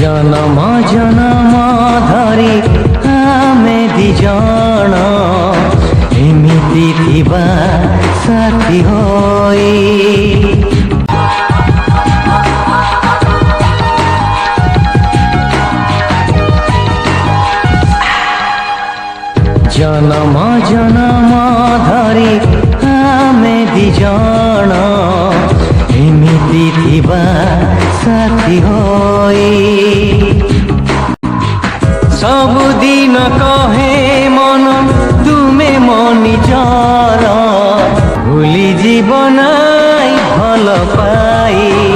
जन्म जन्म धरी आमे दिजण एमिति थिबा साथी होई। जन्म जन्म धरी आमे दिजण एमिति थिबा साथी होई। सबुदिन कहे मन तुमे मनी जर भूली जीवनाई भल पाई।